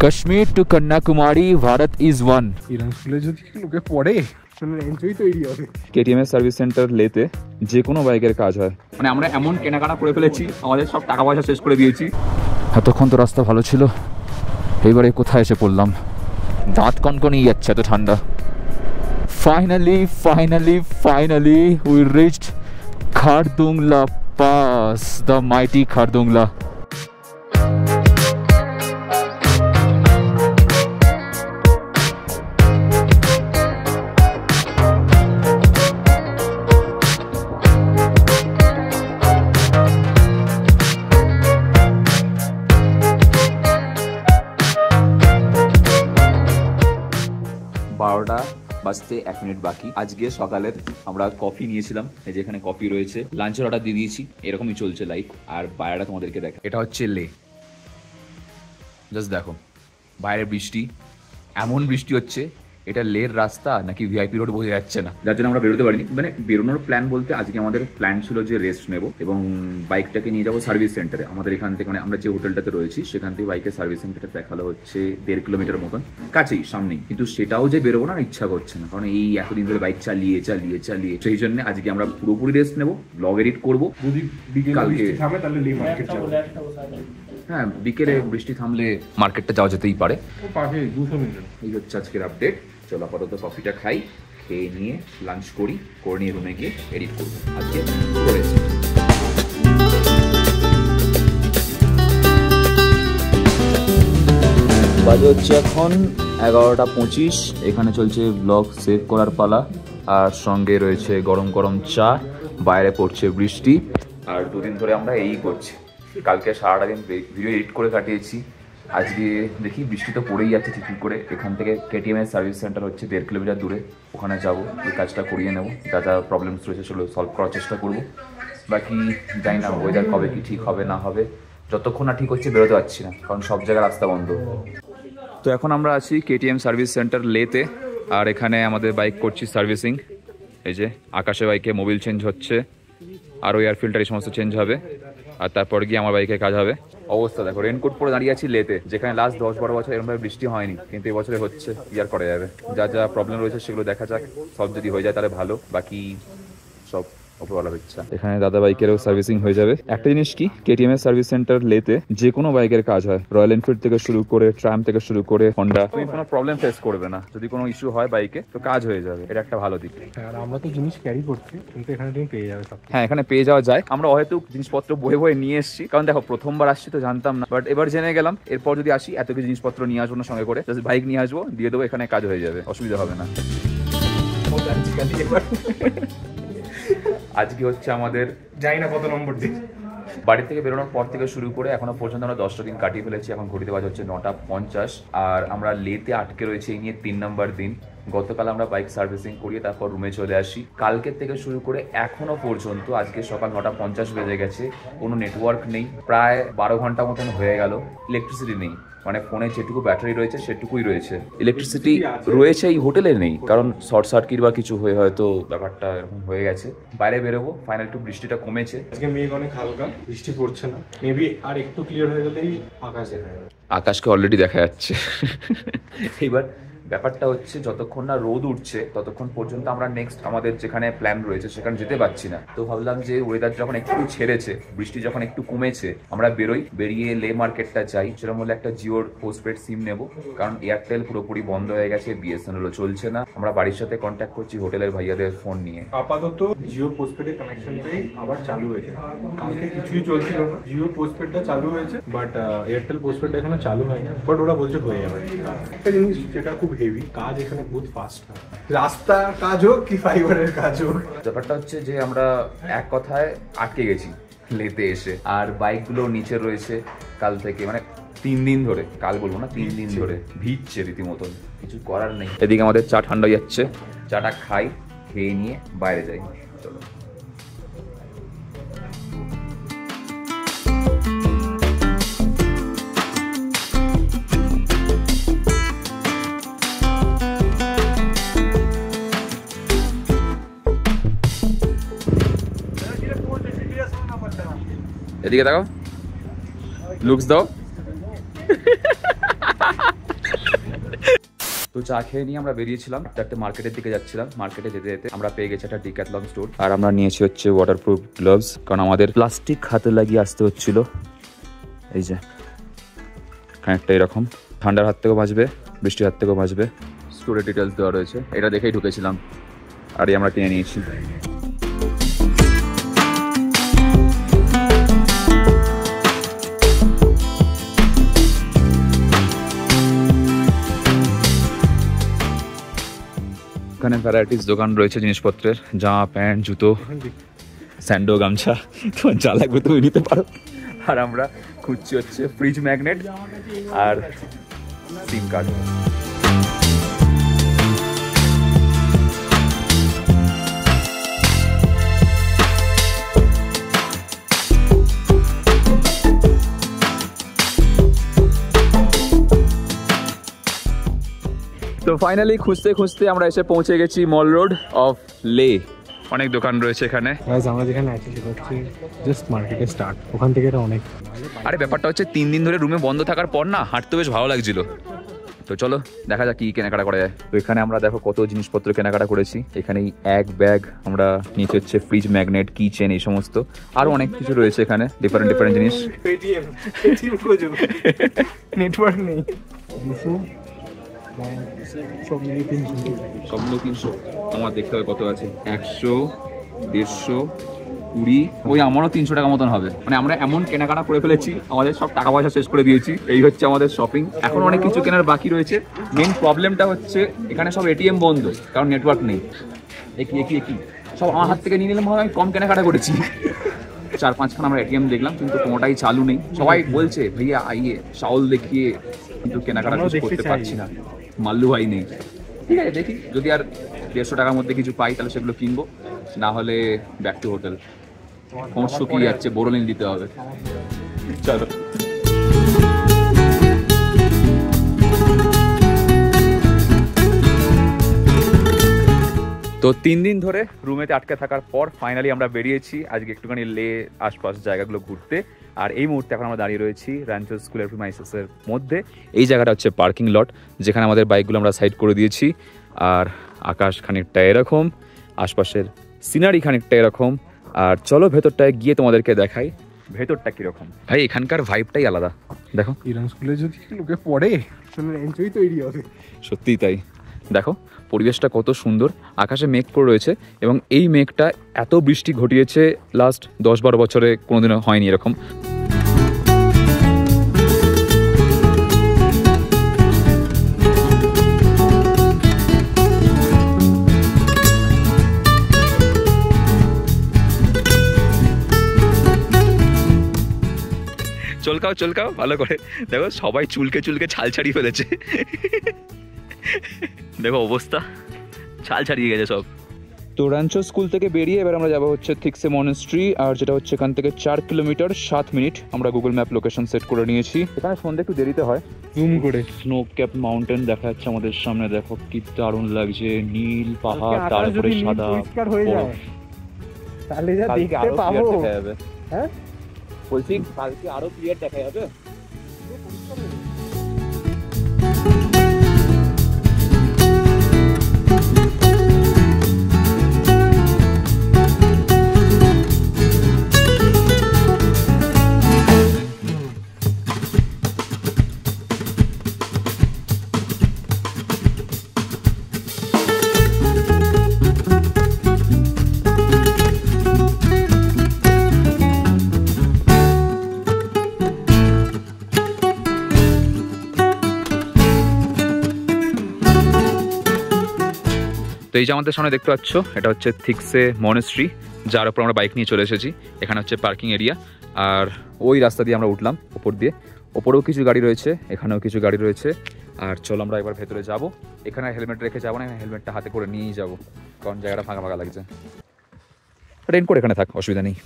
Kashmir to Kanyakumari Bharat is one. Iran স্কুলে যদি লোকে পড়ে এনজয় তৈরি হবে। কেটিএম এর সার্ভিস সেন্টার লেতে যে কোনো বাইকের কাজ হয়। মানে আমরা এমন কেনাকাটা করে ফেলেছি, আমাদের সব টাকা পয়সা শেষ করে দিয়েছি। এতক্ষণ তো রাস্তা ভালো ছিল, এইবারে কোথায় এসে পড়লাম, দাঁত কনকনিয়ে যাচ্ছে, এত ঠান্ডা। Finally we reached Khardungla pass, the mighty Khardungla. বারোটা বাজতে 1 মিনিট বাকি। আজকে সকালের আমরা কফি নিয়েছিলাম, এই যে এখানে কফি রয়েছে, লাঞ্চের অর্ডার দিয়ে দিয়েছি, এরকমই চলছে লাইফ। আর বাইরেটা তোমাদেরকে দেখা, এটা হচ্ছে লে। জাস্ট দেখো বাইরে বৃষ্টি, এমন বৃষ্টি হচ্ছে, এটা লের রাস্তা নাকি ভিআইপি রোড বোঝা যাচ্ছে না, যার জন্য আমরা বেরোতে পারিনি। মানে বেরোনোর প্ল্যান বলতে আজকে আমাদের প্ল্যান ছিল যে রেস্ট নেব এবং বাইকটাকে নিয়ে যাবো সার্ভিস সেন্টারে। আমাদের এখান থেকে মানে আমরা যে হোটেলটাতে রয়েছি সেখান থেকে বাইকের সার্ভিস সেন্টারটা দেখালো হচ্ছে 1.5 কিলোমিটার মতন, কাছেই সামনেই। কিন্তু সেটাও যে বেরোবো না ইচ্ছা করছে না, কারণ এই এতদিন ধরে বাইক চালিয়ে সেই জন্য আজকে আমরা পুরোপুরি রেস্ট নেবো, ব্লগ এডিট করবো। কালকে হ্যাঁ বিকেলে বৃষ্টি থামলে মার্কেটটা যাওয়া যেতেই পারে। এই হচ্ছে আজকের আপডেট। চলো আপাতত কফিটা খাই, খেয়ে নিয়ে লাঞ্চ করে নিয়ে রুমে গিয়ে এডিট করবো আজকে। বাজে হচ্ছে এখন 11:25। এখানে চলছে ব্লগ সেভ করার পালা, আর সঙ্গে রয়েছে গরম গরম চা, বাইরে পড়ছে বৃষ্টি। আর দুদিন ধরে আমরা এই করছি, কালকে সারাটা দিন ভিডিও এডিট করে কাটিয়েছি। আজকে দেখি বৃষ্টি তো পড়েই যাচ্ছে ঠিক করে। এখান থেকে কেটিএম এর সার্ভিস সেন্টার হচ্ছে 1.5 কিলোমিটার দূরে, ওখানে যাবো, এই কাজটা করিয়ে নেবো। যা যা প্রবলেমস রয়েছে সেগুলো সলভ করার চেষ্টা করবো। বাকি জানি না ওয়েদার কবে কি ঠিক হবে না হবে, যতক্ষণ না ঠিক হচ্ছে বেরোতে পারছি না, কারণ সব জায়গায় রাস্তা বন্ধ। তো এখন আমরা আছি কেটিএম সার্ভিস সেন্টার লেতে, আর এখানে আমাদের বাইক করছি সার্ভিসিং। এই যে আকাশে বাইকে মোবিল চেঞ্জ হচ্ছে, আরও এয়ার ফিল্টার এই সমস্ত চেঞ্জ হবে, আর তারপর গিয়ে আমার বাইকে কাজ হবে। অবস্থা দেখো, রেনকোট পরে দাঁড়িয়ে আছি লেতে, যেখানে লাস্ট 10-12 বছর এরকমভাবে বৃষ্টি হয়নি, কিন্তু এবছরে হচ্ছে। ইয়ার করা যাবে, যা যা প্রবলেম রয়েছে সেগুলো দেখা যাক, সব যদি হয়ে যায় তাহলে ভালো, বাকি সব ওপরওয়ালা ইচ্ছা। এখানে দাদা বাইকেরও সার্ভিসিং হয়ে যাবে। একটা জিনিস কি, কেটিএম এর সার্ভিস সেন্টার লেতে যে কোনো বাইকের কাজ হয়, রয়্যাল এনফিল্ড থেকে শুরু করে ট্রাম থেকে শুরু করে হন্ডা, তুমি কোনো প্রবলেম ফেস করবে না। যদি কোনো ইস্যু হয় বাইকে তো কাজ হয়ে যাবে, এটা একটা ভালো দিক। আর আমরা তো জিনিস ক্যারি করছি, কিন্তু এখানে তুমি পেয়ে যাবে সব। হ্যাঁ এখানে পেয়ে যাওয়া যায়। আমরা হয়তো জিনিসপত্র বয়ে বয়ে নিয়ে এসেছি, কারণ দেখো প্রথমবার আসছি তো জানতাম না, বাট এবার জেনে গেলাম। এরপর যদি আসি এত কিছু জিনিসপত্র নিয়ে আসবো না সঙ্গে করে, জাস্ট বাইক নিয়ে আসবো, দিয়ে দেবো, এখানে কাজ হয়ে যাবে, অসুবিধা হবে না। আজকে হচ্ছে আমাদের জানি না কত নম্বর দিন, বাড়ি থেকে বেরোনোর পর থেকে শুরু করে এখনো পর্যন্ত আমরা 10টা দিন কাটিয়ে ফেলেছি। এখন ঘড়িতে বাজে হচ্ছে 9:50, আর আমরা লেতে আটকে রয়েছে এই নিয়ে 3 নম্বর দিন। গতকাল আমরা বাইক সার্ভিসিং করিয়ে তারপর রুমে চলে আসি। কালকের থেকে শুরু করে এখনো পর্যন্ত আজকে সকাল 9:50 বেজে গেছে, কোনো নেটওয়ার্ক নেই, প্রায় 12 ঘন্টা মতন হয়ে গেল। ইলেকট্রিসিটি নেই, মানে ফোনে যেটুকু ব্যাটারি রয়েছে সেটুকুই রয়েছে, ইলেকট্রিসিটি রয়েছে এই হোটেলে নেই, কারণ শর্ট সার্কিট বা কিছু হয়ে হয়তো ব্যাপারটা এরকম হয়ে গেছে। বাইরে বেরোবো, ফাইনাল একটু বৃষ্টিটা কমেছে, আজকে মেঘ অনেক হালকা, বৃষ্টি পড়ছে না, মেবি আর একটু ক্লিয়ার হয়ে গেলেই আকাশ দেখা যাবে। আকাশকে অলরেডি দেখা যাচ্ছে। এইবার ব্যাপারটা হচ্ছে যতক্ষণ না রোদ উঠছে ততক্ষণ পর্যন্ত আমরা নেক্সট আমাদের যেখানে প্ল্যান রয়েছে সেখানে যেতে পারছি না। তো ভাবলাম যে ওয়েদার যখন একটু ছেড়েছে, বৃষ্টি যখন একটু কমেছে, আমরা বেরোই, বেরিয়ে লে মার্কেটটা যাই। সেরকম হলে একটা জিওর পোস্টপেড সিম নেব, কারণ এয়ারটেল পুরোপুরি বন্ধ হয়ে গেছে, বিএসএনএলও চলছে না। আমরা বাড়ির সাথে কন্ট্যাক্ট করছি হোটেলের ভাইয়াদের ফোন নিয়ে। আপাতত জিও পোস্টপেডের কানেকশনটাই আবার চালু হয়েছে, কালকে কিছুই চলছিল না। জিও পোস্টপেডটা চালু হয়েছে, বাট এয়ারটেল পোস্টপেডটা এখনো চালু হয়নি, বাট ওরা বলছে হয়ে যাবে। একটা জিনিস যেটা খুব হেভি কাজ, এখানে বহুত ফাস্ট হয়, রাস্তার কাজ হোক কি ফাইবারের কাজ হোক। ব্যাপারটা হচ্ছে যে আমরা এক কথায় আটকে গেছি লেতে এসে, আর বাইকগুলো নিচে রয়েছে কাল থেকে, মানে 3 দিন ধরে, কাল বলবো না 3 দিন ধরে ভিজছে রীতিমতন, কিছু করার নেই। এদিকে আমাদের চা ঠান্ডা হয়ে যাচ্ছে, চাটা খাই, খেয়ে নিয়ে বাইরে যাই। চলো এদিকে দেখো, লুকস দাও। তো চা খেয়ে নিয়ে আমরা বেরিয়েছিলাম, একটা মার্কেটের দিকে যাচ্ছিলাম। মার্কেটে যেতে যেতে আমরা পেয়ে গেছি একটা ডিক্যাথলন স্টোর, আর আমরা নিয়েছি হচ্ছে ওয়াটারপ্রুফ গ্লাভস, কারণ আমাদের প্লাস্টিক হাতে লাগিয়ে আসতে হচ্ছিল। এই যে খানিকটা এরকম, ঠান্ডার হাত থেকেও বাঁচবে, বৃষ্টির হাত থেকেও বাঁচবে। স্টোরের ডিটেলস দেওয়া রয়েছে, এটা দেখেই ঢুকেছিলাম আর আমরা কিনে নিয়েছি। এখানে ভ্যারাইটিস দোকান রয়েছে জিনিসপত্রের, জামা প্যান্ট জুতো স্যান্ডো গামছা, তোমার যা লাগবে তুমি নিতে পারো। আর আমরা খুঁজছি হচ্ছে ফ্রিজ ম্যাগনেট আর সিম কার্ড। তো ফাইনালি খুঁজতে খুঁজতে আমরা এসে পৌঁছে গেছি মল রোড অফ লে। অনেক দোকান রয়েছে এখানে। আমরা যেখানে আছি সেটা হচ্ছে জাস্ট মার্কেটে স্টার্ট, ওখান থেকে এটা অনেক। আরে ব্যাপারটা হচ্ছে 3 দিন ধরে রুমে বন্ধ থাকার পর না হাঁটতে বেশ ভালো লাগছিল। তো চলো দেখা যাক কি কেনাকাটা করা যায়। তো এখানে আমরা দেখো কত জিনিসপত্র কেনাকাটা করেছি। এখানেই এক ব্যাগ আমরা নিচে হচ্ছে ফ্রিজ ম্যাগনেট, কি চেন, এই সমস্ত আরো অনেক কিছু রয়েছে এখানে, ডিফারেন্ট ডিফারেন্ট জিনিস। নেটওয়ার্ক নেই, সব মিলিয়ে 300। আমার দেখতে হবে কত আছে, 100, 150, 20, ওই আমারও 300 টাকা মতন হবে। মানে আমরা এমন কেনাকাটা করে ফেলেছি, আমাদের সব টাকা পয়সা শেষ করে দিয়েছি। এই হচ্ছে আমাদের শপিং। এখন অনেক কিছু কেনার বাকি রয়েছে। মেন প্রবলেমটা হচ্ছে এখানে সব এটিএম বন্ধ, কারণ নেটওয়ার্ক নেই। একই সব আমার হাত থেকে নিয়ে নিলাম, আমি কম কেনাকাটা করেছি। 4-5খান আমরা এটিএম দেখলাম, কিন্তু কোনোটাই চালু নেই। সবাই বলছে ভাইয়া আইয়ে শাওল দেখিয়ে, কিন্তু কেনাকাটা করতে পারছি না, মাল্লু ভাই নেই। ঠিক আছে, দেখি যদি আর 150 টাকার মধ্যে কিছু পাই তাহলে সেগুলো কিনবো, না হলে ব্যাক টু হোটেল। কোন শুকিয়ে যাচ্ছে, বোরোলিন দিতে হবে। চলো। তো 3 দিন ধরে রুমেতে আটকে থাকার পর ফাইনালি আমরা বেরিয়েছি আজকে একটুখানি লে আশপাশ জায়গাগুলো ঘুরতে। আর এই মুহূর্তে এখন আমরা দাঁড়িয়ে রয়েছি রাঞ্চো স্কুলের প্রিমাইসেসের মধ্যে। এই জায়গাটা হচ্ছে পার্কিং লট, যেখানে আমাদের বাইকগুলো আমরা সাইড করে দিয়েছি। আর আকাশ খানিকটা এরকম, আশপাশের সিনারি খানিকটা এরকম। আর চলো ভেতরটায় গিয়ে তোমাদেরকে দেখাই ভেতরটা কিরকম। ভাই এখানকার ভাইবটাই আলাদা। দেখো ইরান স্কুলে যদি লোকে পড়ে এনজয় তৈরি হবে। সত্যিই তাই। দেখো পরিবেশটা কত সুন্দর, আকাশে মেঘ করে রয়েছে, এবং এই মেঘটা এত বৃষ্টি ঘটিয়েছে লাস্ট 10-12 বছরে কোনোদিনও হয়নি এরকম। চলকাও ভালো করে। দেখো সবাই চুলকে ছাল ছাড়িয়ে ফেলেছে। দেখো অবস্থা, ছাল ছাড়িয়ে গেছে সব। তো রাঞ্চো স্কুল থেকে বেরিয়ে এবার আমরা যাবো হচ্ছে থিক্সে মনেস্ট্রি, আর যেটা হচ্ছে এখান থেকে 4 কিলোমিটার 7 মিনিট। আমরা গুগল ম্যাপ লোকেশন সেট করে নিয়েছি। এখানে সন্ধ্যে একটু দেরিতে হয়। জুম করে স্নো ক্যাপ মাউন্টেন দেখা যাচ্ছে আমাদের সামনে। দেখো কি দারুণ লাগছে, নীল পাহাড়, তারপরে সাদা পরিষ্কার হয়ে যায় তাহলে যা দেখতে পাবো। হ্যাঁ বলছি কালকে আরো ক্লিয়ার দেখা যাবে। তো এই যে আমাদের সামনে দেখতে পাচ্ছ, এটা হচ্ছে থিক্সে মনেস্ট্রি, যার উপর আমরা বাইক নিয়ে চলে এসেছি। এখানে হচ্ছে পার্কিং এরিয়া, আর ওই রাস্তা দিয়ে আমরা উঠলাম ওপর দিয়ে। ওপরেও কিছু গাড়ি রয়েছে, এখানেও কিছু গাড়ি রয়েছে। আর চলো আমরা একবার ভেতরে যাব। এখানে হেলমেট রেখে যাবো না, হেলমেটটা হাতে করে নিয়েই যাবো, কারণ জায়গাটা ফাঁকা ফাঁকা লাগছে। রেনকোট এখানে থাক, অসুবিধা নেই।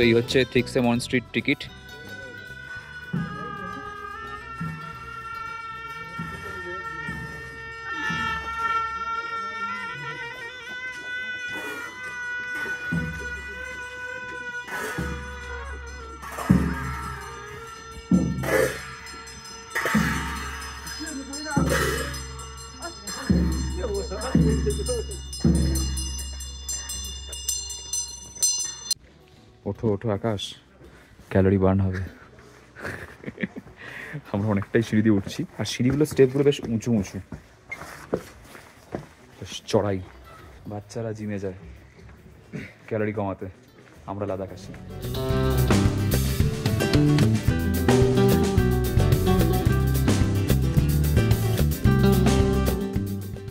এই হচ্ছে থিকসেমন স্ট্রিট টিকিট। ওঠো ওঠো আকাশ, ক্যালোরি বার্ন হবে। আমরা অনেকটাই সিঁড়ি দিয়ে উঠছি, আর সিঁড়িগুলো স্টেপগুলো বেশ উঁচু উঁচু, বেশ চড়াই। বাচ্চারা জিমে যায় ক্যালোরি কমাতে, আমরা লাদাখ আসি।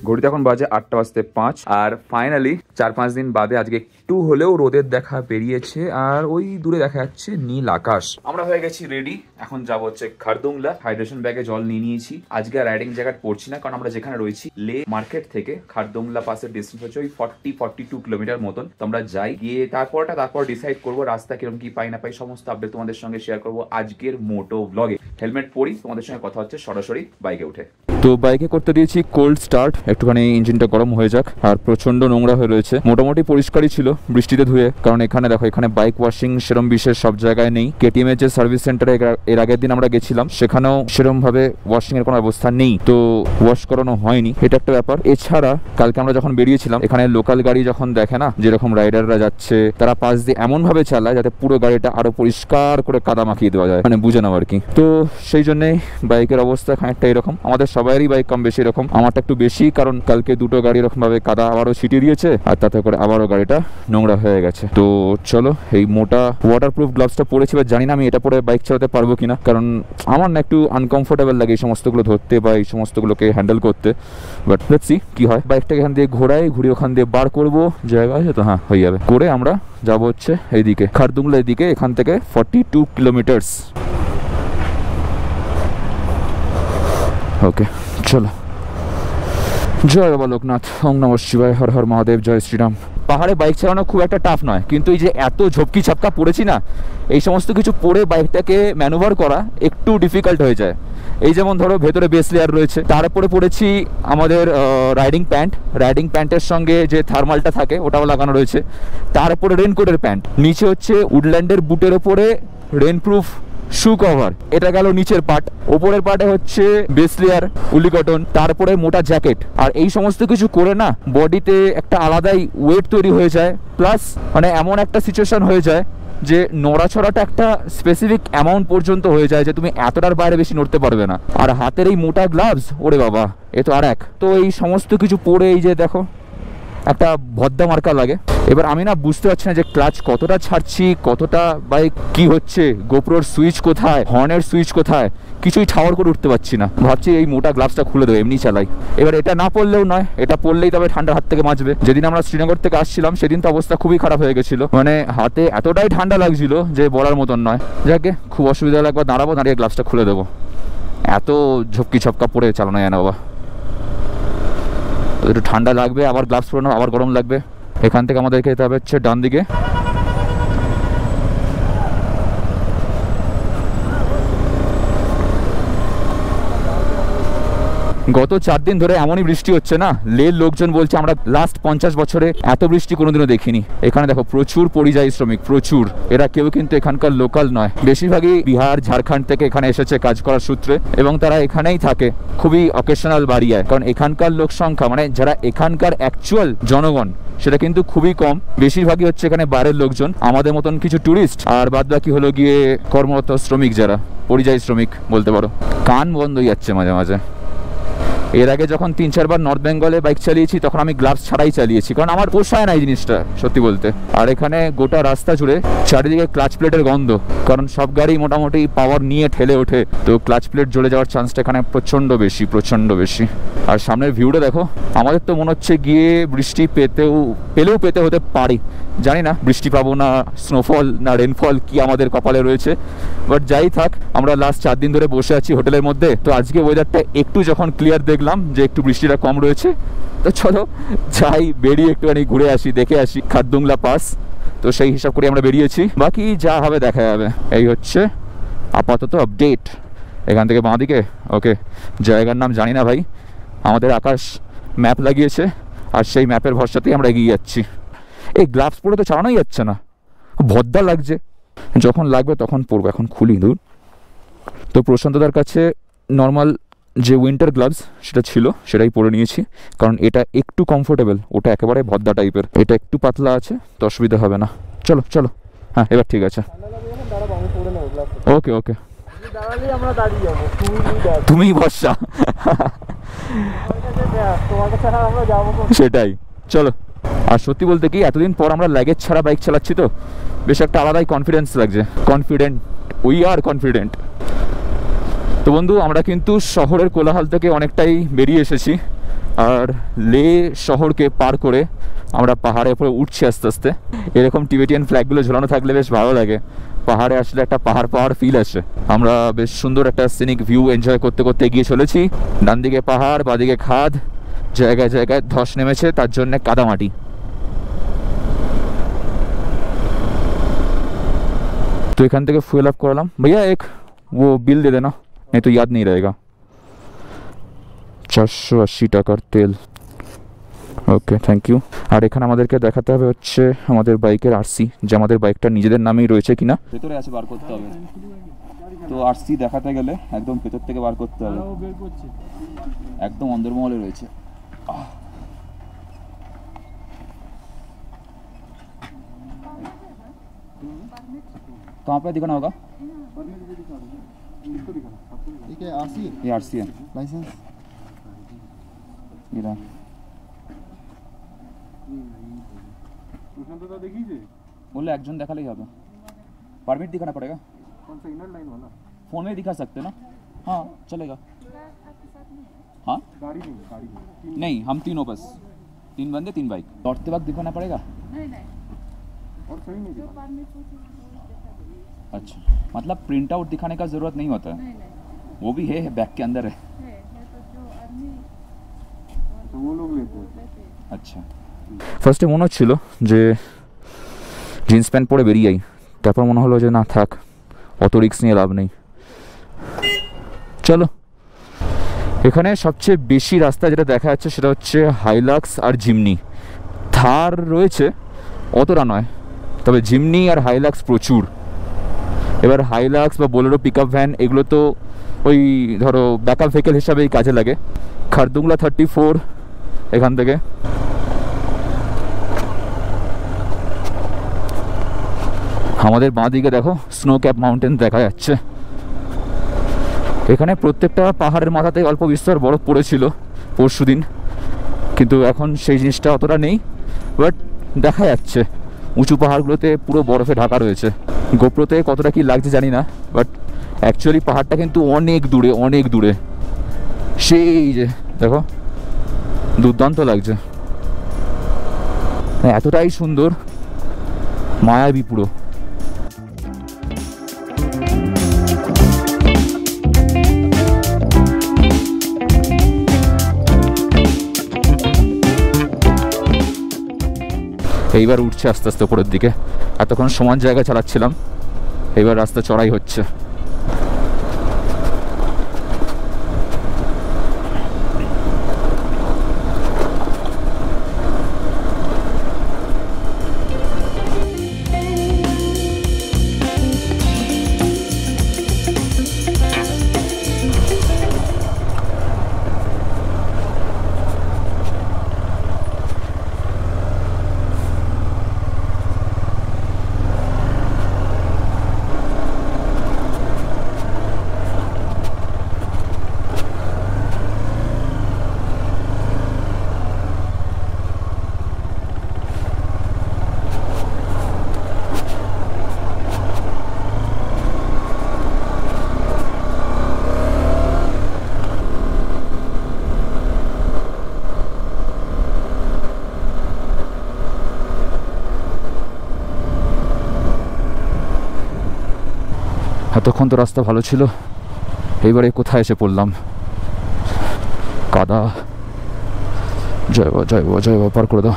ঘড়িতে এখন বাজে 8:05, আর ফাইনালি 4-5 দিন বাদে আজকে একটু হলেও রোদের দেখা বেরিয়েছে, আর ওই দূরে দেখা যাচ্ছে নীল আকাশ। আমরা হয়ে গেছি রেডি, এখন যাব হচ্ছে খারদুংলা। হাইড্রেশন ব্যাগে জল নিয়ে নিয়েছি। আজকে রাইডিং জ্যাকেট পড়ছি না, কারণ আমরা যেখানে রয়েছি লে মার্কেট থেকে খারদুংলা পাসের ডিস্টেন্স হচ্ছে ওই 40-42 কিলোমিটার মতন। তো আমরা যাই, গিয়ে তারপর ডিসাইড করবো রাস্তা কিরকম কি পাই না পাই, সমস্ত আপডেট তোমাদের সঙ্গে শেয়ার করবো আজকের মোটো ব্লগে। হেলমেট পরি, তোমাদের সঙ্গে কথা হচ্ছে সরাসরি বাইকে উঠে। তো বাইকে করতে দিয়েছি কোল্ড স্টার্ট, একটুখানি ইঞ্জিনটা গরম হয়ে যাক। আর প্রচন্ড নোংরা হয়ে রয়েছে, মোটামুটি পরিষ্কারই ছিল বৃষ্টিতে ধুয়ে, কারণ এখানে দেখো এখানে বাইক ওয়াশিং সেরম বিশেষ সব জায়গায় নেই। কেটিএম এর যে সার্ভিস সেন্টারে এর আগের দিন আমরা গেছিলাম, সেখানেও সেরম ভাবে ওয়াশিং এর কোনো ব্যবস্থা নেই, তো ওয়াশ করানো হয়নি, এটা একটা ব্যাপার। এছাড়া কালকে আমরা যখন বেরিয়েছিলাম, এখানে লোকাল গাড়ি যখন দেখে না যেরকম রাইডাররা যাচ্ছে, তারা পাশ দিয়ে এমন ভাবে চালায় যাতে পুরো গাড়িটা আরো পরিষ্কার করে কাদা মাখিয়ে দেওয়া যায়, মানে বুঝে নাও আর কি। তো সেই জন্যই বাইকের অবস্থা খানিকটা এরকম। আমাদের সবাইয়েরই বাইক কম বেশি এরকম, আমারটা একটু বেশি, কারণ কালকে দুটো গাড়ি এরকম ভাবে কাদা আবারও ছিটিয়ে দিয়েছে, আর তাতে করে আবারও গাড়িটা নোংরা হয়ে গেছে। তো চলো, এই মোটা ওয়াটারপ্রুফ গ্লাভসটা পরেছি, এবার জানি না আমি এটা পরে বাইক চালাতে পারবো কিনা, কারণ আমার না একটু আনকমফোর্টেবল লাগে এই সমস্তগুলো ধরতে বা এই সমস্তগুলোকে হ্যান্ডেল করতে। বাট লেটস সি কি হয়। বাইকটাকে এখান দিয়ে ঘুরিয়ে ওখান দিয়ে বার করবো, জায়গা আছে তো, হ্যাঁ হয়ে যাবে। করে আমরা যাবো হচ্ছে এইদিকে খারদুংলা, এদিকে এখান থেকে 42 কিলোমিটার্স। ওকে চলো। জয় বাবা লোকনাথ, ওম নমঃ শিবায়, হর হর মহাদেব, জয় শ্রীরাম। পাহাড়ে বাইক চালানো খুব একটা টাফ নয়, কিন্তু এই যে এত ঝপকি ছাপকা পড়েছি না, এই সমস্ত কিছু পরে বাইকটাকে ম্যানুভার করা একটু ডিফিকাল্ট হয়ে যায়। এই যেমন ধরো ভেতরে বেস লেয়ার রয়েছে, তারপরে পড়েছি আমাদের রাইডিং প্যান্টের সঙ্গে যে থার্মালটা থাকে ওটাও লাগানো রয়েছে, তারপরে রেনকোটের প্যান্ট, নিচে হচ্ছে উডল্যান্ডের বুটের ওপরে রেনপ্রুফ শু কভার, এটা গেল নিচের পার্ট। ওপরের পার্টে হচ্ছে বেস লেয়ার উলি কটন, তারপরে মোটা জ্যাকেট। আর এই সমস্ত কিছু করে না বডিতে একটা আলাদাই ওয়েট তৈরি হয়ে যায়, প্লাস মানে এমন একটা সিচুয়েশন হয়ে যায় যে নড়াছড়াটা একটা স্পেসিফিক অ্যামাউন্ট পর্যন্ত হয়ে যায়, যে তুমি এতটার বাইরে বেশি নড়তে পারবে না। আর হাতের এই মোটা গ্লাভস, ওরে বাবা, এ তো আর এক। তো এই সমস্ত কিছু পরে এই যে দেখো একটা ভদ্দা মার্কা লাগে। এবার আমি না বুঝতে পারছি না যে ক্লাচ কতটা ছাড়ছি, কতটা বাইক কি হচ্ছে, গোপ্রোর সুইচ কোথায়, হর্নের সুইচ কোথায়, কিছুই ঠাওয়ার করে উঠতে পারছি না। ভাবছি এই মোটা গ্লাভসটা খুলে দেবো, এমনি চালাই। এবার এটা না পড়লেও নয়, এটা পড়লেই তবে ঠান্ডার হাত থেকে বাঁচবে। যেদিন আমরা শ্রীনগর থেকে আসছিলাম সেদিন তো অবস্থা খুবই খারাপ হয়ে গেছিল, মানে হাতে এতটাই ঠান্ডা লাগছিল যে বলার মতন নয়। যাকে খুব অসুবিধা হলে একবার দাঁড়াবো, দাঁড়িয়ে গ্লাভসটা খুলে দেবো। এত ঝপকি ছপকা পরে চালানো যায় না বাবা, একটু ঠান্ডা লাগবে, আবার গ্লাভস পরানো, আবার গরম লাগবে। এখান থেকে আমাদেরকে যেতে হবে হচ্ছে ডান দিকে। গত 4 দিন ধরে এমনই বৃষ্টি হচ্ছে না, লের লোকজন বলছে আমরা লাস্ট 50 বছরে এত বৃষ্টি কোনোদিনও দেখিনি। এখানে দেখো প্রচুর পরিযায়ী শ্রমিক, প্রচুর। এরা কেউ কিন্তু এখানকার লোকাল নয়, বেশিরভাগই বিহার ঝাড়খণ্ড থেকে এখানে এসেছে কাজ করার সূত্রে, এবং তারা এখানেই থাকে। খুবই অকেশনাল বাড়ি হয়, কারণ এখানকার লোক সংখ্যা মানে যারা এখানকার অ্যাকচুয়াল জনগণ সেটা কিন্তু খুবই কম। বেশিরভাগই হচ্ছে এখানে বাইরের লোকজন, আমাদের মতন কিছু ট্যুরিস্ট, আর বাদ বাকি হলো গিয়ে কর্মরত শ্রমিক, যারা পরিযায়ী শ্রমিক বলতে পারো। কান বন্ধ হয়ে যাচ্ছে মাঝে মাঝে। এর আগে যখন 3-4 বার নর্থ বেঙ্গলে বাইক চালিয়েছি তখন আমি গ্লাভস ছাড়াই চালিয়েছি, কারণ আমার পোষায় না এই জিনিসটা সত্যি বলতে। আর এখানে গোটা রাস্তা জুড়ে চারিদিকে ক্লাচ প্লেটের গন্ধ, কারণ সব গাড়ি মোটামুটি পাওয়ার নিয়ে ঠেলে ওঠে, তো ক্লাচ প্লেট জ্বলে যাওয়ার চান্সটা এখানে প্রচণ্ড বেশি। আর সামনের ভিউটা দেখো, আমাদের তো মনে হচ্ছে গিয়ে বৃষ্টি পেলেও পেতে হতে পারি, জানি না বৃষ্টি পাবো না স্নোফল না রেনফল কি আমাদের কপালে রয়েছে। বাট যাই থাক, আমরা লাস্ট 4 দিন ধরে বসে আছি হোটেলের মধ্যে, তো আজকে ওয়েদারটা একটু যখন ক্লিয়ার দেখলাম যে একটু বৃষ্টিটা কম রয়েছে, তো চলো যাই, বেরিয়ে একটুখানি ঘুরে আসি, দেখে আসি খারদুংলা পাস। তো সেই হিসাব করে আমরা বেরিয়েছি, বাকি যা হবে দেখা যাবে। এই হচ্ছে আপাতত আপডেট এখান থেকে বাঁ দিকে। ওকে, জায়গার নাম জানি না ভাই, আমাদের আকাশ ম্যাপ লাগিয়েছে আর সেই ম্যাপের ভরসাতেই আমরা এগিয়ে যাচ্ছি। এই গ্লাভস পরে তো চালানোই যাচ্ছে না, ভদ্দা লাগছে, যখন লাগবে তখন পরবো, এখন খুলি দূর। তো প্রশান্তদার কাছে নর্মাল যে উইন্টার গ্লাভস সেটা ছিল, সেটাই পরে নিয়েছি, কারণ এটা একটু কমফোর্টেবল, ওটা একেবারে ভদ্দা টাইপের, এটা একটু পাতলা আছে তো অসুবিধা হবে না। চলো চলো, হ্যাঁ এবার ঠিক আছে। ওকে ওকে, তুমি ভরসা, সেটাই, চলো। আর সত্যি বলতে কি এতদিন পর আমরা লাগেজ ছাড়া বাইক চালাচ্ছি তো বেশ একটা আলাদাই কনফিডেন্স লাগছে, কনফিডেন্ট, উই আর কনফিডেন্ট। তো বন্ধু আমরা কিন্তু শহরের কোলাহল থেকে অনেকটাই বেরিয়ে এসেছি, আর লে শহরকে পার করে আমরা পাহাড়ের উপরে উঠছি আস্তে আস্তে। এরকম টিবেটিয়ান ফ্ল্যাগগুলো ঝোলানো থাকলে বেশ ভালো লাগে, পাহাড়ে আসলে একটা পাহাড় পাহাড় ফিল আসে। আমরা বেশ সুন্দর একটা সিনিক ভিউ এনজয় করতে করতে এগিয়ে চলেছি। ডান দিকে পাহাড়, বাদিকে খাদ, জায়গায় জায়গায় ধস নেমেছে, তার জন্য কাদামাটি। तो एखान থেকে ফুয়েল আপ করালাম। भैया एक वो बिल दे देना, नहीं तो याद नहीं रहेगा। 480 টাকার তেল। Okay thank you. আর এখানে আমাদেরকে দেখাতে হবে হচ্ছে আমাদের বাইকের আরসি, যে আমাদের বাইকটা নিজেদের নামেই রয়েছে কিনা। ভেতরে আছে, বার করতে হবে। তো আরসি দেখাতে গেলে একদম ভেতর থেকে বার করতে হবে, একদম অন্দরমহলে রয়েছে। कहाँ पे दिखाना होगा? ये आरसी है, लाइसेंस ये रहा। बोले একজন দেখালেই হবে, परमिट दिखाना पड़ेगा। कौन सा इनर लाइन वाला? फोन में दिखा सकते ना? हाँ चलेगा। हाँ गाड़ी नहीं, हम तीनों बस, 3 बंदे 3 बाइक। लौटते वक्त दिखाना पड़ेगा? नहीं और सही नहीं दिखा। अच्छा, मतलब प्रिंट आउट दिखाने का ज़रूरत नहीं होता है? नहीं। वो भी है बैग के अंदर है तो जो आदमी तो वो लोग लेते हैं। अच्छा, ফার্স্টে মনে হচ্ছিল যে জিন্স প্যান্ট পরে বেরিয়ে যাই, তারপর মনে হলো যে না থাক, অত রিস্ক নিয়ে লাভ নেই। চলো, এখানে সবচেয়ে বেশি রাস্তা যেটা দেখা যাচ্ছে সেটা হচ্ছে হাইলাক্স আর জিমনি। থার রয়েছে অতটা নয়, তবে জিমনি আর হাইলাক্স প্রচুর। এবার হাইলাক্স বা বোলেরো পিকআপ ভ্যান এগুলো তো ওই ধরো ব্যাকআপ ভেহিকেল হিসাবেই কাজে লাগে। খারদুংলা 34 এখান থেকে। আমাদের বাঁ দিকে দেখো স্নো ক্যাপ মাউন্টেন দেখা যাচ্ছে। এখানে প্রত্যেকটা পাহাড়ের মাথাতে অল্প বিস্তর বরফ পড়েছিল পরশু দিন, কিন্তু এখন সেই জিনিসটা অতটা নেই, বাট দেখা যাচ্ছে উঁচু পাহাড়গুলোতে পুরো বরফে ঢাকা রয়েছে। গোপ্রোতে কতটা কি লাগছে জানি না, বাট অ্যাকচুয়ালি পাহাড়টা কিন্তু অনেক দূরে, অনেক দূরে। সেই যে দেখো দুর্দান্ত লাগছে, এতটাই সুন্দর, মায়াবী পুরো। এইবার উঠছে আস্তে আস্তে উপরের দিকে। এতক্ষণ সমান জায়গায় চালাচ্ছিলাম, এইবার রাস্তা চড়াই হচ্ছে। এতক্ষণ তো রাস্তা ভালো ছিল, এইবারে কোথায় এসে পড়লাম, কাদা। জয় বাবা, জয় বাবা, জয় বাবা, পার করে দাও।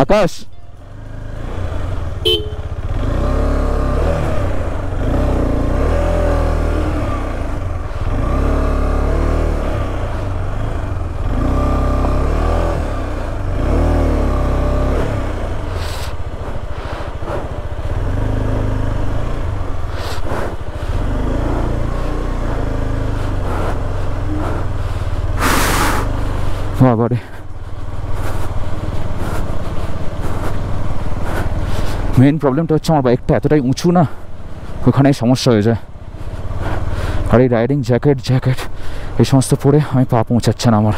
আকাশ, বাবারে মেইন প্রবলেমটা হচ্ছে আমার বাইকটা এতটাই উঁচু না, ওখানে সমস্যা হয়ে যায়। আর এই রাইডিং জ্যাকেট এই সমস্ত পরে আমি পা পৌঁছাচ্ছে না আমার।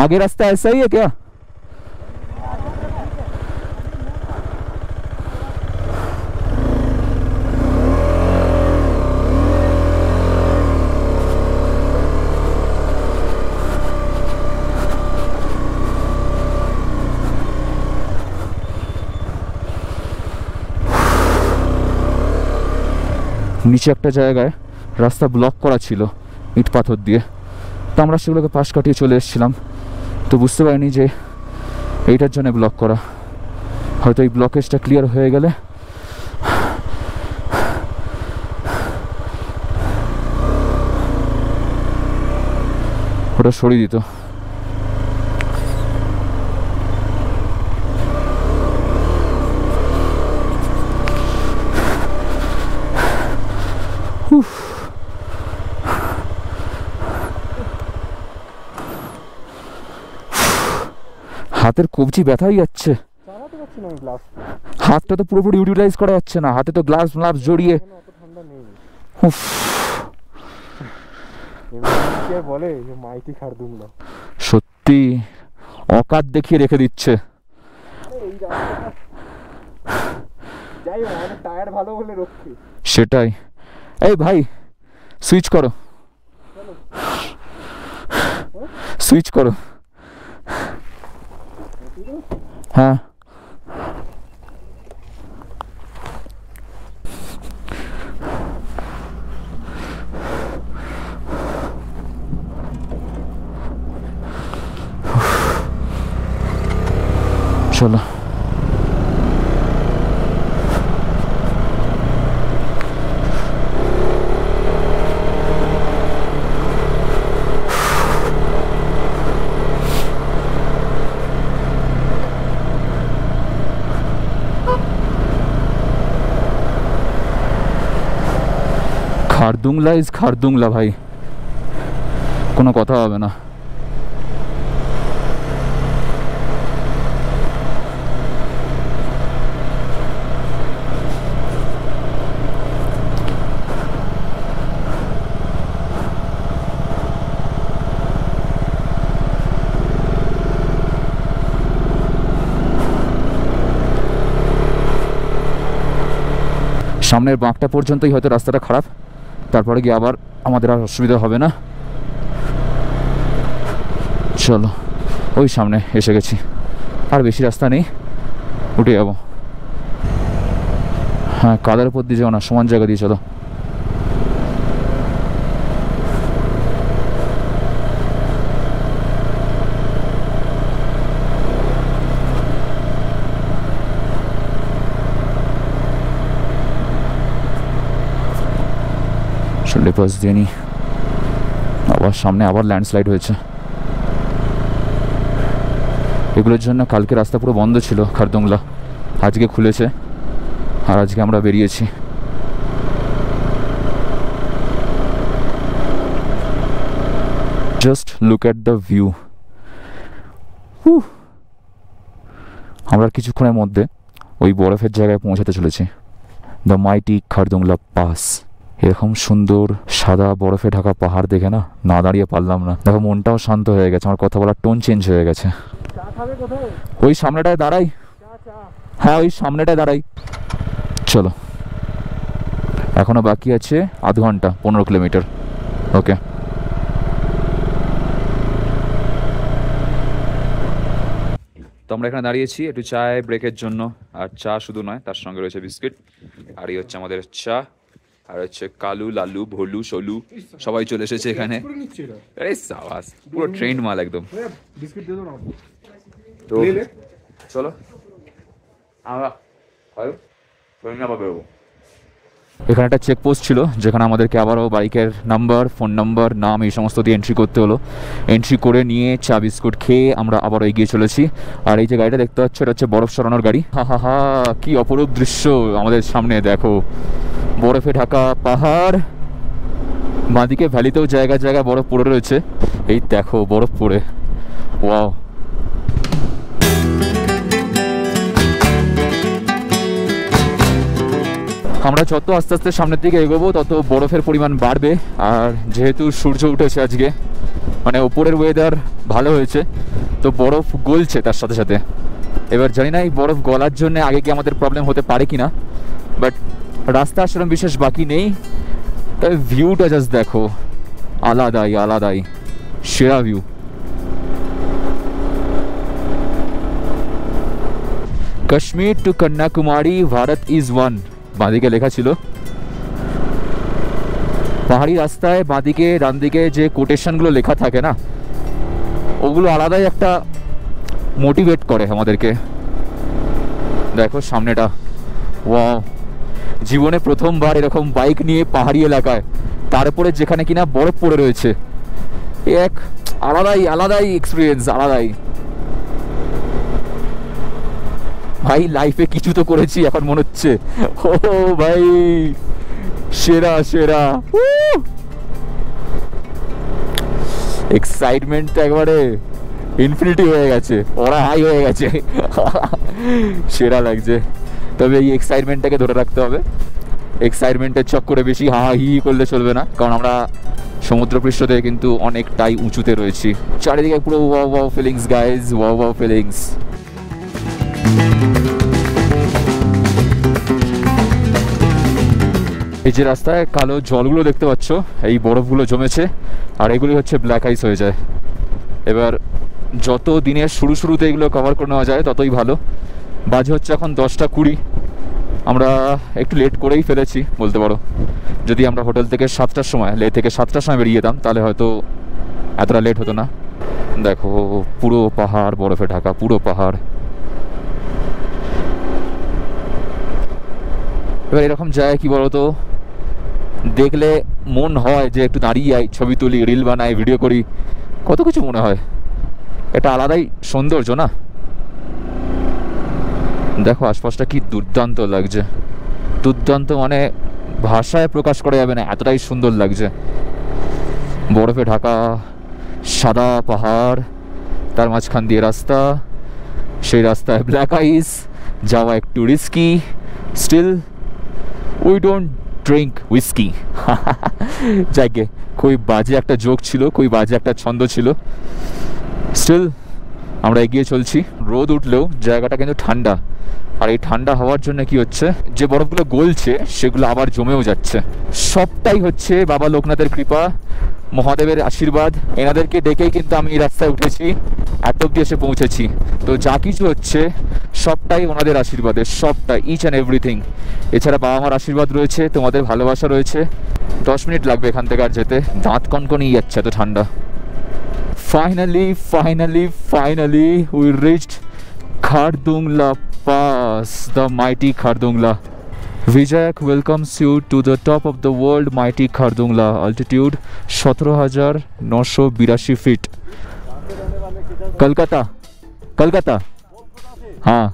आगे रास्ता ऐसा ही है क्या? নিচে একটা জায়গায় রাস্তা ব্লক করা ছিল ইট পাথর দিয়ে, তো আমরা সেগুলোকে পাশ কাটিয়ে চলে এসেছিলাম। তো বুঝতে পারিনি যে এইটার জন্য ব্লক করা, হয়তো এই ব্লকেজটা ক্লিয়ার হয়ে গেলে ওটা সরিয়ে দিত। হাতের কবজি ব্যথা হয়ে যাচ্ছে, হাতটা তো পুরোপুরি ইউটিলাইজ করা যাচ্ছে না, হাতে তো গ্লাভস জড়িয়ে। সত্যি অকাত দেখিয়ে রেখে দিচ্ছে। সেটাই। এই ভাই সুইচ করো, সুইচ করো। হ্যাঁ চলো। খারদুংলা ইজ খারদুংলা ভাই, কোনো কথা হবে না। সামনের বাঁকটা পর্যন্তই হয়তো রাস্তাটা খারাপ, তারপরে গিয়ে আবার আমাদের আর অসুবিধা হবে না। চলো ওই সামনে এসে গেছি, আর বেশি রাস্তা নেই, উঠে যাবো। হ্যাঁ কাদার উপর দিয়ে যাও না, সমান জায়গা দিয়ে চলো। চলে পাশ দিয়ে নি, আবার সামনে আবার ল্যান্ডস্লাইড হয়েছে। এগুলোর জন্য কালকে রাস্তা পুরো বন্ধ ছিল খারদুংলা, আজকে খুলেছে আর আজকে আমরা বেরিয়েছি। Just look at the view. আমরা কিছুক্ষণের মধ্যে ওই বরফের জায়গায় পৌঁছাতে চলেছি, দ্য মাইটি খারদুংলা পাস। এরকম সুন্দর সাদা বরফে ঢাকা পাহাড় দেখে না দাঁড়িয়ে পারলাম না। দেখো মনটাও শান্ত হয়ে গেছে, আমার কথা বলার টোন চেঞ্জ হয়ে গেছে। ওই সামনেটায় দাঁড়াই, হ্যাঁ ওই সামনেটায় দাঁড়াই। চলো, এখনো বাকি আছে আধ ঘন্টা, 15 কিলোমিটার। ওকে, তো আমরা এখানে দাঁড়িয়েছি একটু চায় ব্রেকের জন্য। আর চা শুধু নয়, তার সঙ্গে রয়েছে বিস্কিট, আর এই হচ্ছে আমাদের চা, আর হচ্ছে কালু লালু ভোলু সলু সবাই চলে এসেছে এখানে। আরে সাবাস, পুরো ট্রেন্ড মাল একদম। তো চলো আমরা এখানে একটা চেকপোস্ট ছিল যেখানে আমাদেরকে আবারও বাইকের নাম্বার, ফোন নাম্বার, নাম এই সমস্ত দিয়ে এন্ট্রি করতে হলো। এন্ট্রি করে নিয়ে চা বিস্কুট খেয়ে আমরা আবারও এগিয়ে চলেছি। আর এই যে গাড়িটা দেখতে পাচ্ছ, এটা হচ্ছে বরফ সরানোর গাড়ি। হা কি অপরূপ দৃশ্য আমাদের সামনে, দেখো বরফে ঢাকা পাহাড়, বাঁদিকে ভ্যালিতেও জায়গায় জায়গায় বরফ পড়ে রয়েছে। এই দেখো বরফ পড়ে, ওয়াও। আমরা যত আস্তে আস্তে সামনের দিকে এগোবো তত বরফের পরিমাণ বাড়বে। আর যেহেতু সূর্য উঠেছে আজকে, মানে ওপরের ওয়েদার ভালো হয়েছে, তো বরফ গলছে তার সাথে সাথে। এবার জানি না এই বরফ গলার জন্য আগে কি আমাদের প্রবলেম হতে পারে কি না, বাট রাস্তা আসলে বিশেষ বাকি নেই। তবে ভিউটা জাস্ট দেখো, আলাদাই সেরা view. Kashmir to Kanyakumari Bharat is one, বাঁদিকে লেখা ছিল। পাহাড়ি রাস্তায় বাঁদিকে ডান দিকে যে কোটেশনগুলো লেখা থাকে না, ওগুলো আলাদাই একটা মোটিভেট করে আমাদেরকে। দেখো সামনেটা, ওয়াও। জীবনে প্রথমবার এরকম বাইক নিয়ে পাহাড়ি এলাকায়, তারপরে যেখানে কিনা বরফ পড়ে রয়েছে, এক আলাদাই এক্সপিরিয়েন্স, আলাদাই। ভাই লাইফে কিছু তো করেছি এখন মনে হচ্ছে, ও ভাই সেরা এক্সাইটমেন্ট একবারে ইনফিনিটি হয়ে গেছে, ওরা হাই হয়ে গেছে। সেরা লাগছে। তবে এই এক্সাইটমেন্টটাকে ধরে রাখতে হবে। এক্সাইটমেন্টের চক্করে বেশি হি করলে চলবে না, কারণ আমরা সমুদ্রপৃষ্ঠ থেকে কিন্তু অনেকটাই উঁচুতে রয়েছি। চারিদিকে পুরো wow feelings guys, wow feelings. এই যে রাস্তায় কালো জলগুলো দেখতে পাচ্ছ, এই বরফগুলো জমেছে, আর এগুলি হচ্ছে ব্ল্যাক আইস হয়ে যায়। এবার যত দিনের শুরুতে এগুলো কভার করে নেওয়া যায় ততই ভালো। বাজে হচ্ছে এখন 10:20, আমরা একটু লেট করেই ফেলেছি বলতে পারো। যদি আমরা হোটেল থেকে 7টার সময়, লে থেকে 7টার সময় বেরিয়ে যেতাম, তাহলে হয়তো এতটা লেট হতো না। দেখো পুরো পাহাড় বরফে ঢাকা, পুরো পাহাড়। এবার এরকম জায়গায় কি বলতো, দেখলে মন হয় যে একটু দাঁড়িয়ে যাই, ছবি তুলি, রিল বানাই, ভিডিও করি, কত কিছু মনে হয়। এটা আলাদাই সৌন্দর্য না। দেখো আশপাশটা কি দুর্দান্ত লাগছে, দুর্দান্ত মানে ভাষায় প্রকাশ করা যাবে না, এতটাই সুন্দর লাগছে। বরফে ঢাকা সাদা পাহাড়, তার মাঝখান দিয়ে রাস্তা, সেই রাস্তায় ব্ল্যাক আইস, যাওয়া একটু risky. Still we don't drink whisky. যাকে খুবই বাজে একটা জোক ছিল, খুবই বাজে একটা ছন্দ ছিল। স্টিল আমরা এগিয়ে চলছি। রোদ উঠলেও জায়গাটা কিন্তু ঠান্ডা, আর এই ঠান্ডা হওয়ার জন্য কি হচ্ছে, যে বরফগুলো গলছে সেগুলো আবার জমেও যাচ্ছে। সবটাই হচ্ছে বাবা লোকনাথের কৃপা, মহাদেবের আশীর্বাদ। এনাদেরকে ডেকেই কিন্তু আমি এই রাস্তায় উঠেছি, এত অব্দি এসে পৌঁছেছি। তো যা কিছু হচ্ছে সবটাই ওনাদের আশীর্বাদের, সবটাই, ইচ অ্যান্ড এভরিথিং। এছাড়া বাবা মার আশীর্বাদ রয়েছে, তোমাদের ভালোবাসা রয়েছে। 10 মিনিট লাগবে এখান থেকে আর যেতে, দাঁত কনকনিয়ে যাচ্ছে এত ঠান্ডা। Finally, we reached Khardungla Pass, the mighty Khardungla. Vijayak welcomes you to the top of the world, mighty Khardungla. Altitude 17,982 feet. Kolkata. Kolkata. হ্যাঁ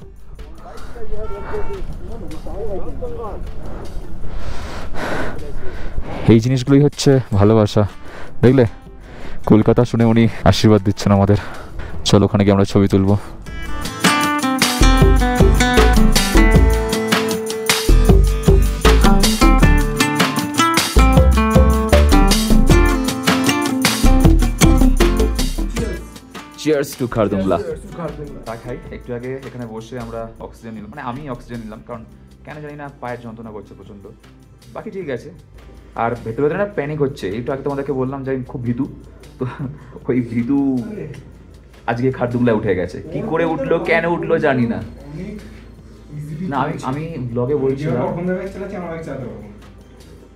এই জিনিসগুলোই হচ্ছে ভালোবাসা, দেখলে? কলকাতা শুনে উনি আশীর্বাদ দিচ্ছেন আমাদের। চলো ওখানে গিয়ে আমরা ছবি তুলবো। Cheers to Khardungla. চা খাই একটু আগে এখানে বসে আমরা অক্সিজেন নিলাম, মানে আমি অক্সিজেন নিলাম, কারণ কেন জানি না পায়ের যন্ত্রণা করছে প্রচণ্ড। বাকি ঠিক আছে। আর ভেতরে ভেতরে না প্যানিক হচ্ছে। একটু আগে তোমাদেরকে বললাম যে আমি খুব ভীতু, তো ওই ভীতু আজকে খারদুংলায় উঠে গেছে। কি করে উঠলো, কেন উঠলো জানি না। না আমি ব্লগে বলছিলাম,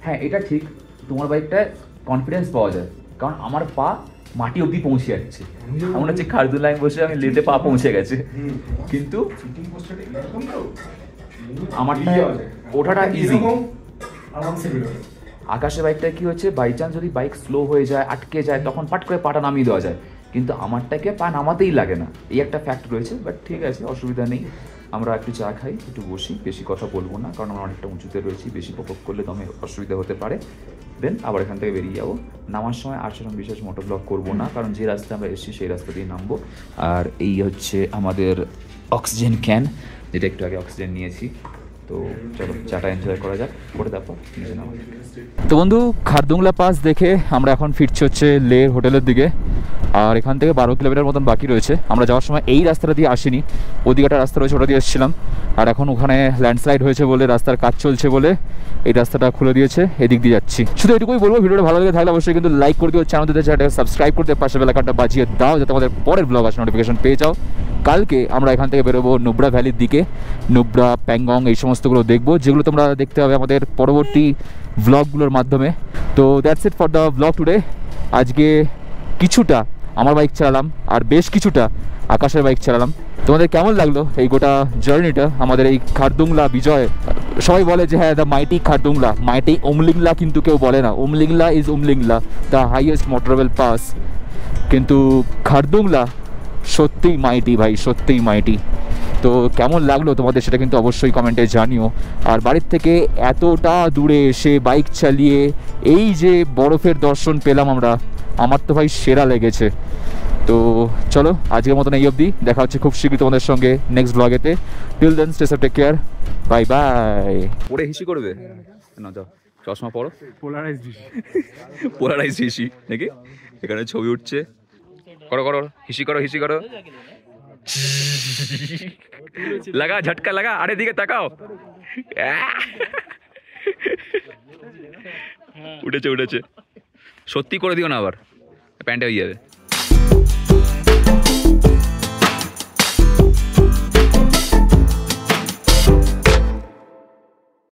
হ্যাঁ এটা ঠিক, তোমার বাইকটায় কনফিডেন্স পাওয়া যায়, কারণ আমার পা মাটি অবধি পৌঁছে যাচ্ছে। এমন হচ্ছে খারদুংলায় বসে আমি লেটে পা পৌঁছে গেছে, কিন্তু আমারটা ওঠাটা ইজি। আকাশের বাইকটায় কি হচ্ছে, বাই চান্স যদি বাইক স্লো হয়ে যায়, আটকে যায়, তখন পাট করে পাটা নামিয়ে দেওয়া যায়, কিন্তু আমারটাকে পা নামাতেই লাগে না। এই একটা ফ্যাক্ট রয়েছে, বাট ঠিক আছে, অসুবিধা নেই। আমরা একটু চা খাই, একটু বসি, বেশি কথা বলবো না, কারণ আমরা অনেকটা উঁচুতে রয়েছি, বেশি পক করলে দমে অসুবিধা হতে পারে। দেন আবার এখান থেকে বেরিয়ে যাবো। নামার সময় আর সেরকম বিশেষ মোটর ব্লগ করবো না, কারণ যে রাস্তা আমরা এসেছি সেই রাস্তা দিয়ে নামবো। আর এই হচ্ছে আমাদের অক্সিজেন ক্যান, যেটা একটু আগে অক্সিজেন নিয়েছি। তো চলো চাটা এনজয় করা যাক, করে তারপর নিচে নামো। তো বন্ধু, খারদুংলা পাস দেখে আমরা এখন ফিরছি হচ্ছে লের হোটেলের দিকে। আর এখান থেকে 12 কিলোমিটার মতন বাকি রয়েছে। আমরা যাওয়ার সময় এই রাস্তাটা দিয়ে আসিনি, ওদিকে একটা রাস্তা রয়েছে, ওটা দিয়ে এসেছিলাম। আর এখন ওখানে ল্যান্ডস্লাইড হয়েছে বলে, রাস্তার কাজ চলছে বলে এই রাস্তাটা খুলে দিয়েছে, এদিক দিয়ে যাচ্ছি। শুধু এটুকুই বলবো, ভিডিওটা ভালো লাগে থাকলে অবশ্যই কিন্তু লাইক করে দিও, চ্যানেলটাকে সাবস্ক্রাইব করতে, পাশে বেল আইকনটা বাজিয়ে দাও, যাতে আমাদের পরের ব্লগ আসে নোটিফিকেশন পেয়ে যাও। কালকে আমরা এখান থেকে বেরোবো নুব্রা ভ্যালির দিকে, নুব্রা, প্যাংগং, এই সমস্তগুলো দেখবো, যেগুলো তোমরা দেখতে হবে আমাদের পরবর্তী ব্লগগুলোর মাধ্যমে। তো that's it for the blog today. আজকে কিছুটা আমার বাইক চালালাম, আর বেশ কিছুটা আকাশের বাইক চালালাম। তোমাদের কেমন লাগলো এই গোটা জার্নিটা, আমাদের এই খারদুংলা বিজয়? সবাই বলে যে হ্যাঁ দ্য মাইটি খারদুংলা, মাইটি উমলিংলা কিন্তু কেউ বলে না। Umlingla is Umlingla, the highest motorable pass, কিন্তু খারদুংলা সত্যিই মাইটি ভাই, সত্যিই মাইটি। তো কেমন লাগলো তোমাদের সেটা কিন্তু অবশ্যই কমেন্টে জানিও। আর বাড়ির থেকে এতটা দূরে এসে বাইক চালিয়ে এই যে বরফের দর্শন পেলাম আমরা, আমার তো ভাই সেরা লেগেছে। তো চলো আজকের মতন এই অবধি, দেখা হচ্ছে খুব শীঘ্রই তোমাদের সঙ্গে নেক্সট ব্লগেতে। Till then stay safe, take care, bye bye. পরে হিসি করবে না, যাও চশমা পড়ো। পোলারাইজ হিসি নাকি? এখানে ছবি উঠছে, করো করো, হিসি করো, হিসি করো, লাগা ঝটকা লাগা, আরে দিকে তাকাও। উঠেছে উঠেছে, সত্যি করে দিও না আবার, প্যান্টে হয়ে যাবে।